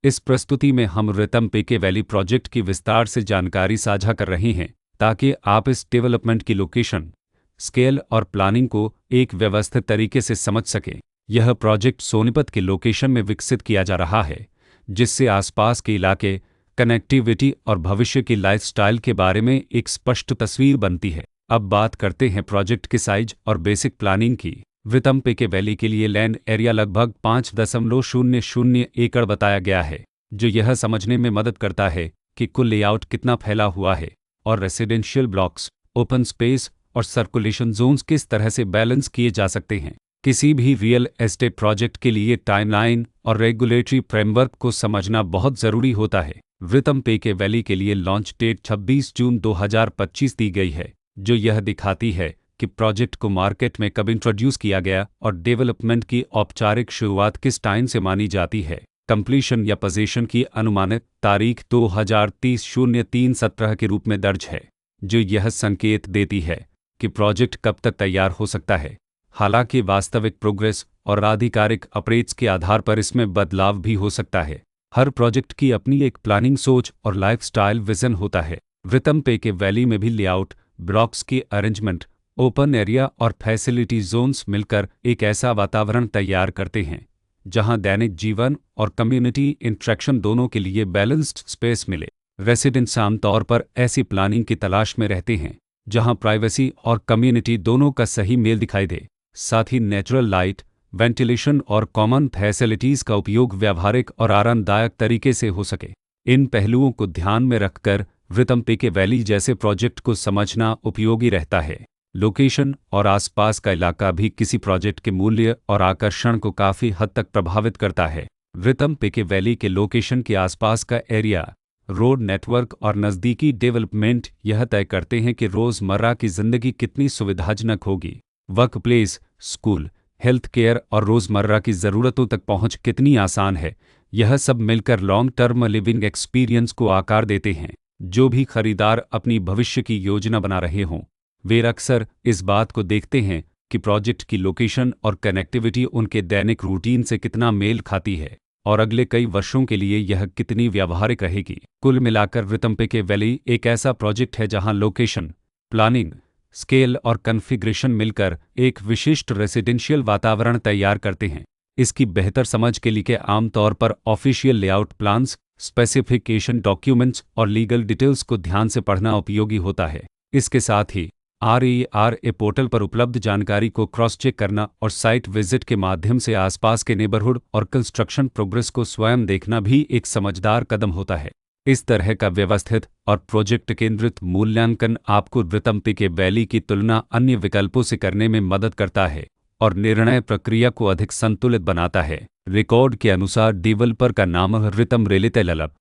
इस प्रस्तुति में हम रितमपेके वैली प्रोजेक्ट की विस्तार से जानकारी साझा कर रहे हैं ताकि आप इस डेवलपमेंट की लोकेशन, स्केल और प्लानिंग को एक व्यवस्थित तरीके से समझ सकें। यह प्रोजेक्ट सोनीपत के लोकेशन में विकसित किया जा रहा है, जिससे आसपास के इलाके, कनेक्टिविटी और भविष्य की लाइफस्टाइल के बारे में एक स्पष्ट तस्वीर बनती है। अब बात करते हैं प्रोजेक्ट के साइज और बेसिक प्लानिंग की। रितमपेके वैली के लिए लैंड एरिया लगभग 5.00 एकड़ बताया गया है, जो यह समझने में मदद करता है कि कुल लेआउट कितना फैला हुआ है और रेसिडेंशियल ब्लॉक्स, ओपन स्पेस और सर्कुलेशन जोन्स किस तरह से बैलेंस किए जा सकते हैं। किसी भी रियल एस्टेट प्रोजेक्ट के लिए टाइमलाइन और रेगुलेटरी फ्रेमवर्क को समझना बहुत ज़रूरी होता है। रितमपेके वैली के लिए लॉन्च डेट 26 जून 2025 दी गई है, जो यह दिखाती है कि प्रोजेक्ट को मार्केट में कब इंट्रोड्यूस किया गया और डेवलपमेंट की औपचारिक शुरुआत किस टाइम से मानी जाती है। कंप्लीशन या पोजीशन की अनुमानित तारीख 2030-03-17 के रूप में दर्ज है, जो यह संकेत देती है कि प्रोजेक्ट कब तक तैयार हो सकता है। हालांकि वास्तविक प्रोग्रेस और आधिकारिक अपडेट्स के आधार पर इसमें बदलाव भी हो सकता है। हर प्रोजेक्ट की अपनी एक प्लानिंग सोच और लाइफस्टाइल विजन होता है। रितमपेके वैली में भी लेआउट, ब्लॉक्स की अरेंजमेंट, ओपन एरिया और फैसिलिटी जोन्स मिलकर एक ऐसा वातावरण तैयार करते हैं जहां दैनिक जीवन और कम्युनिटी इंटरेक्शन दोनों के लिए बैलेंस्ड स्पेस मिले। रेसिडेंट्स आमतौर पर ऐसी प्लानिंग की तलाश में रहते हैं जहां प्राइवेसी और कम्युनिटी दोनों का सही मेल दिखाई दे। साथ ही नेचुरल लाइट, वेंटिलेशन और कॉमन फैसिलिटीज़ का उपयोग व्यावहारिक और आरामदायक तरीके से हो सके। इन पहलुओं को ध्यान में रखकर रितमपेके वैली जैसे प्रोजेक्ट को समझना उपयोगी रहता है। लोकेशन और आसपास का इलाका भी किसी प्रोजेक्ट के मूल्य और आकर्षण को काफ़ी हद तक प्रभावित करता है। रितमपेके वैली के लोकेशन के आसपास का एरिया, रोड नेटवर्क और नज़दीकी डेवलपमेंट यह तय करते हैं कि रोज़मर्रा की ज़िंदगी कितनी सुविधाजनक होगी। Work place, school, health care और रोज़मर्रा की ज़रूरतों तक पहुंच कितनी आसान है। यह सब मिलकर लॉन्ग टर्म लिविंग एक्सपीरियंस को आकार देते हैं। जो भी खरीदार अपनी भविष्य की योजना बना रहे हों, वे अक्सर इस बात को देखते हैं कि प्रोजेक्ट की लोकेशन और कनेक्टिविटी उनके दैनिक रूटीन से कितना मेल खाती है और अगले कई वर्षों के लिए यह कितनी व्यावहारिक रहेगी। कुल मिलाकर रितमपेके वैली एक ऐसा प्रोजेक्ट है जहां लोकेशन, प्लानिंग, स्केल और कॉन्फ़िगरेशन मिलकर एक विशिष्ट रेसिडेंशियल वातावरण तैयार करते हैं। इसकी बेहतर समझ के लिए आमतौर पर official layout plans, specification documents और लीगल डिटेल्स को ध्यान से पढ़ना उपयोगी होता है। इसके साथ ही RERA पोर्टल पर उपलब्ध जानकारी को क्रॉस चेक करना और साइट विजिट के माध्यम से आसपास के नेबरहुड और कंस्ट्रक्शन प्रोग्रेस को स्वयं देखना भी एक समझदार कदम होता है। इस तरह का व्यवस्थित और प्रोजेक्ट केंद्रित मूल्यांकन आपको रितमपेके वैली की तुलना अन्य विकल्पों से करने में मदद करता है और निर्णय प्रक्रिया को अधिक संतुलित बनाता है। रिकॉर्ड के अनुसार डेवलपर का नाम रितम रेलिते ललब